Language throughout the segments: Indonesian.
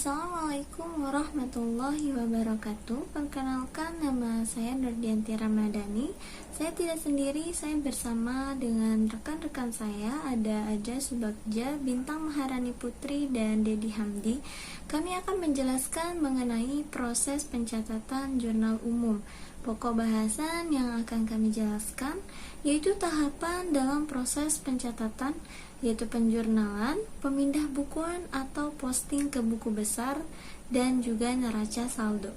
Assalamualaikum warahmatullahi wabarakatuh. Perkenalkan, nama saya Nurdianti Ramadhani. Saya tidak sendiri, saya bersama dengan rekan-rekan saya, ada Aja Subagja, Bintang Maharani Putri, dan Dedi Hamdi. Kami akan menjelaskan mengenai proses pencatatan jurnal umum. Pokok bahasan yang akan kami jelaskan yaitu tahapan dalam proses pencatatan, yaitu penjurnalan, pemindah bukuan atau posting ke buku besar, dan juga neraca saldo.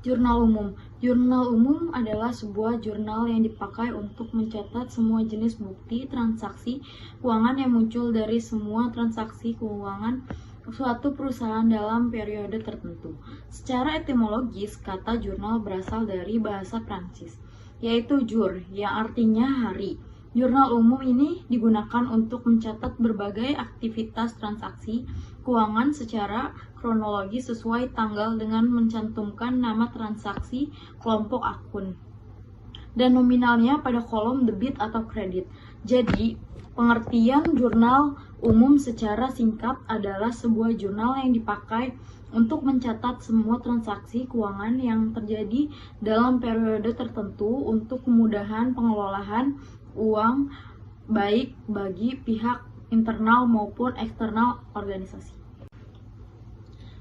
Jurnal umum. Jurnal umum adalah sebuah jurnal yang dipakai untuk mencatat semua jenis bukti transaksi keuangan yang muncul dari semua transaksi keuangan suatu perusahaan dalam periode tertentu. Secara etimologis, kata jurnal berasal dari bahasa Prancis, yaitu jour, yang artinya hari. Jurnal umum ini digunakan untuk mencatat berbagai aktivitas transaksi keuangan secara kronologis sesuai tanggal dengan mencantumkan nama transaksi, kelompok akun, dan nominalnya pada kolom debit atau kredit. Jadi, pengertian jurnal umum secara singkat adalah sebuah jurnal yang dipakai untuk mencatat semua transaksi keuangan yang terjadi dalam periode tertentu untuk kemudahan pengelolaan uang baik bagi pihak internal maupun eksternal organisasi.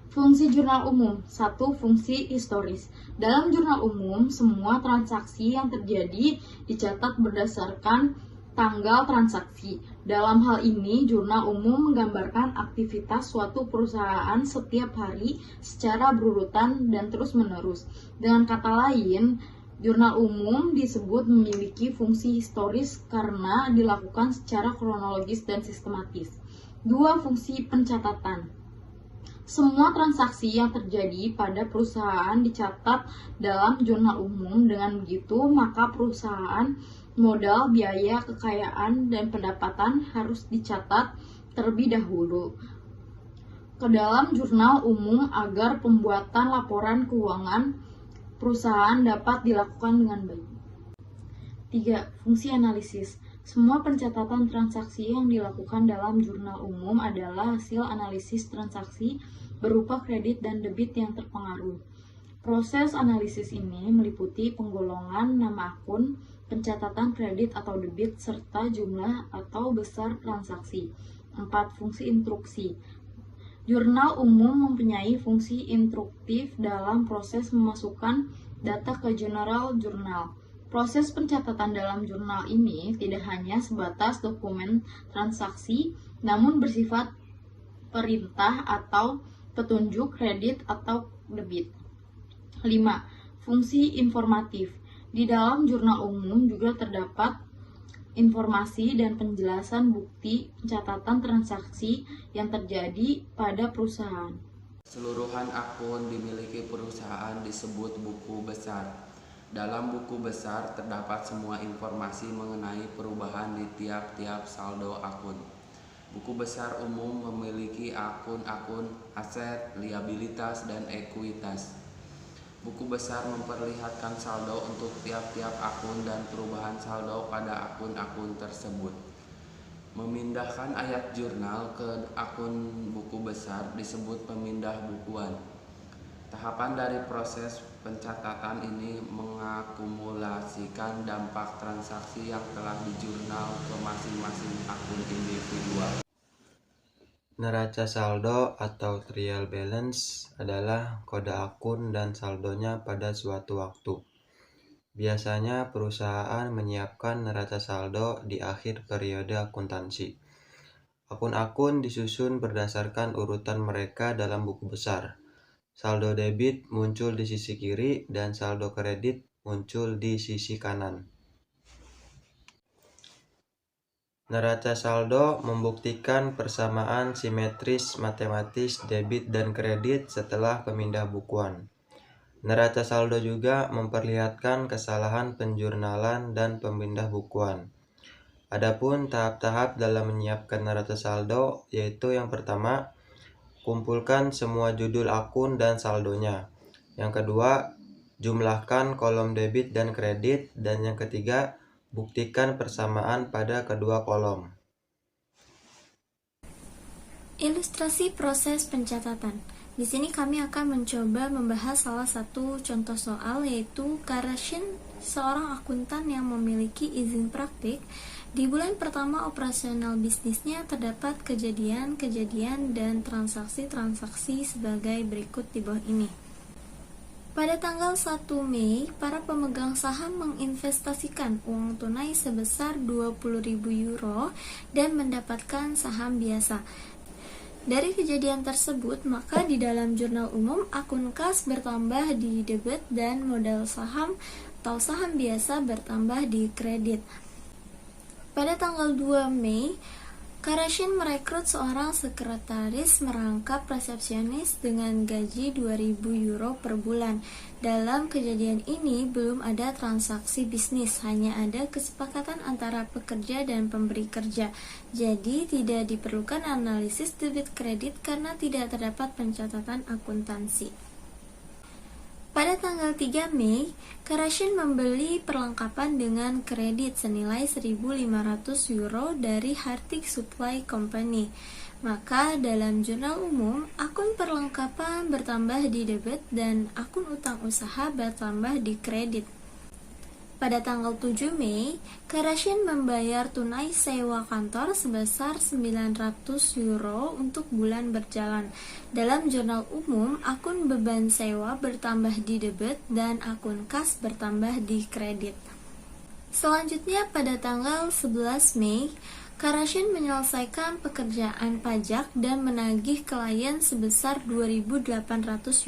Fungsi jurnal umum. 1. Fungsi historis. Dalam jurnal umum, semua transaksi yang terjadi dicatat berdasarkan tanggal transaksi. Dalam hal ini, jurnal umum menggambarkan aktivitas suatu perusahaan setiap hari secara berurutan dan terus-menerus. Dengan kata lain, jurnal umum disebut memiliki fungsi historis karena dilakukan secara kronologis dan sistematis. 2. Fungsi pencatatan. Semua transaksi yang terjadi pada perusahaan dicatat dalam jurnal umum. Dengan begitu, maka perusahaan, modal, biaya, kekayaan, dan pendapatan harus dicatat terlebih dahulu ke dalam jurnal umum agar pembuatan laporan keuangan perusahaan dapat dilakukan dengan baik. 3. Fungsi analisis. Semua pencatatan transaksi yang dilakukan dalam jurnal umum adalah hasil analisis transaksi berupa kredit dan debit yang terpengaruh. Proses analisis ini meliputi penggolongan nama akun, pencatatan kredit atau debit, serta jumlah atau besar transaksi. 4. Fungsi instruksi. Jurnal umum mempunyai fungsi instruktif dalam proses memasukkan data ke general journal. Proses pencatatan dalam jurnal ini tidak hanya sebatas dokumen transaksi, namun bersifat perintah atau petunjuk kredit atau debit. 5. Fungsi informatif. Di dalam jurnal umum juga terdapat informasi dan penjelasan bukti pencatatan transaksi yang terjadi pada perusahaan. Keseluruhan akun dimiliki perusahaan disebut buku besar. Dalam buku besar terdapat semua informasi mengenai perubahan di tiap-tiap saldo akun. Buku besar umum memiliki akun-akun aset, liabilitas, dan ekuitas. Buku besar memperlihatkan saldo untuk tiap-tiap akun dan perubahan saldo pada akun-akun tersebut. Memindahkan ayat jurnal ke akun buku besar disebut pemindah bukuan. Tahapan dari proses pencatatan ini mengakumulasikan dampak transaksi yang telah dijurnal ke masing-masing akun individual. Neraca saldo atau trial balance adalah kode akun dan saldonya pada suatu waktu. Biasanya perusahaan menyiapkan neraca saldo di akhir periode akuntansi. Akun-akun disusun berdasarkan urutan mereka dalam buku besar. Saldo debit muncul di sisi kiri dan saldo kredit muncul di sisi kanan. Neraca saldo membuktikan persamaan simetris matematis debit dan kredit setelah pemindah bukuan. Neraca saldo juga memperlihatkan kesalahan penjurnalan dan pemindah bukuan. Adapun tahap-tahap dalam menyiapkan neraca saldo yaitu yang pertama, kumpulkan semua judul akun dan saldonya. Yang kedua, jumlahkan kolom debit dan kredit. Dan yang ketiga, buktikan persamaan pada kedua kolom. Ilustrasi proses pencatatan. Di sini kami akan mencoba membahas salah satu contoh soal, yaitu Karashin, seorang akuntan yang memiliki izin praktik. Di bulan pertama operasional bisnisnya terdapat kejadian-kejadian dan transaksi-transaksi sebagai berikut di bawah ini. Pada tanggal 1 Mei, para pemegang saham menginvestasikan uang tunai sebesar 20.000 euro dan mendapatkan saham biasa. Dari kejadian tersebut, maka di dalam jurnal umum, akun kas bertambah di debit dan modal saham atau saham biasa bertambah di kredit. Pada tanggal 2 Mei, Karashin merekrut seorang sekretaris merangkap resepsionis dengan gaji 2.000 euro per bulan. Dalam kejadian ini belum ada transaksi bisnis, hanya ada kesepakatan antara pekerja dan pemberi kerja. Jadi tidak diperlukan analisis debit kredit karena tidak terdapat pencatatan akuntansi. Pada tanggal 3 Mei, Karashin membeli perlengkapan dengan kredit senilai 1.500 euro dari Hartig Supply Company. Maka dalam jurnal umum, akun perlengkapan bertambah di debit dan akun utang usaha bertambah di kredit. Pada tanggal 7 Mei, Karashin membayar tunai sewa kantor sebesar 900 euro untuk bulan berjalan. Dalam jurnal umum, akun beban sewa bertambah di debit dan akun kas bertambah di kredit. Selanjutnya pada tanggal 11 Mei, Karashin menyelesaikan pekerjaan pajak dan menagih klien sebesar 2.800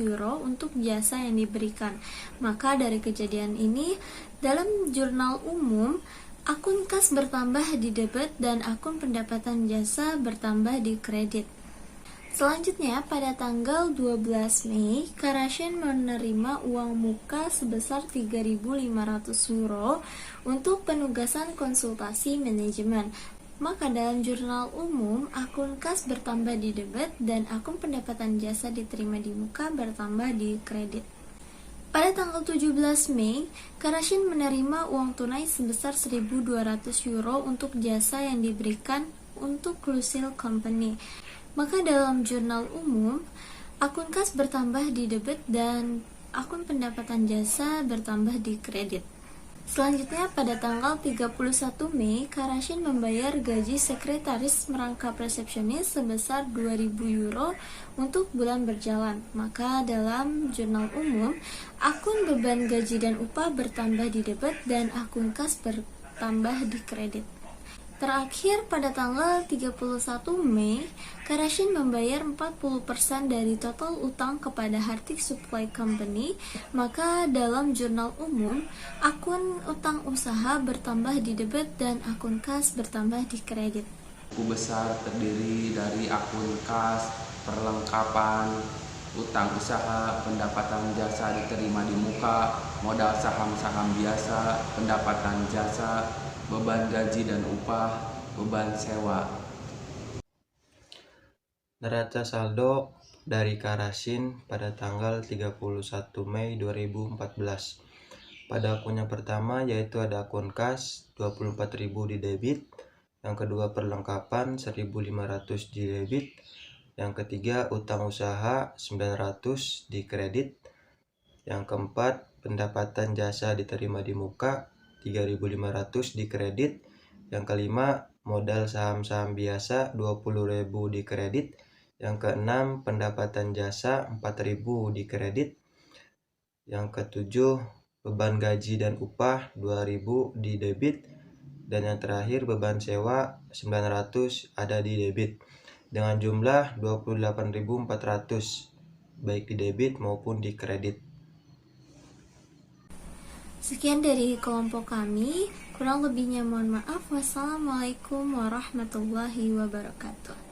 euro untuk jasa yang diberikan. Maka dari kejadian ini, dalam jurnal umum, akun kas bertambah di debit dan akun pendapatan jasa bertambah di kredit. Selanjutnya, pada tanggal 12 Mei, Karashin menerima uang muka sebesar 3.500 euro untuk penugasan konsultasi manajemen. Maka dalam jurnal umum, akun kas bertambah di debit dan akun pendapatan jasa diterima di muka bertambah di kredit. Pada tanggal 17 Mei, Karashin menerima uang tunai sebesar 1.200 euro untuk jasa yang diberikan untuk Lucille Company. Maka dalam jurnal umum, akun kas bertambah di debit dan akun pendapatan jasa bertambah di kredit. Selanjutnya pada tanggal 31 Mei, Karashin membayar gaji sekretaris merangkap resepsionis sebesar 2.000 euro untuk bulan berjalan. Maka dalam jurnal umum, akun beban gaji dan upah bertambah di debit dan akun kas bertambah di kredit. Terakhir pada tanggal 31 Mei, Karashin membayar 40% dari total utang kepada Hartig Supply Company. Maka dalam jurnal umum, akun utang usaha bertambah di debit dan akun kas bertambah di kredit. Buku besar terdiri dari akun kas, perlengkapan, utang usaha, pendapatan jasa diterima di muka, modal saham-saham biasa, pendapatan jasa, beban gaji dan upah, beban sewa. Neraca saldo dari Karashin pada tanggal 31 Mei 2014. Pada akun yang pertama yaitu ada akun kas 24.000 di debit, yang kedua perlengkapan 1.500 di debit, yang ketiga utang usaha 900 di kredit, yang keempat pendapatan jasa diterima di muka 3.500 di kredit, yang kelima modal saham-saham biasa 20.000 di kredit, yang keenam pendapatan jasa 4.000 di kredit, yang ketujuh beban gaji dan upah 2.000 di debit, dan yang terakhir beban sewa 900 ada di debit dengan jumlah 28.400 baik di debit maupun di kredit. Sekian dari kelompok kami, kurang lebihnya mohon maaf. Wassalamualaikum warahmatullahi wabarakatuh.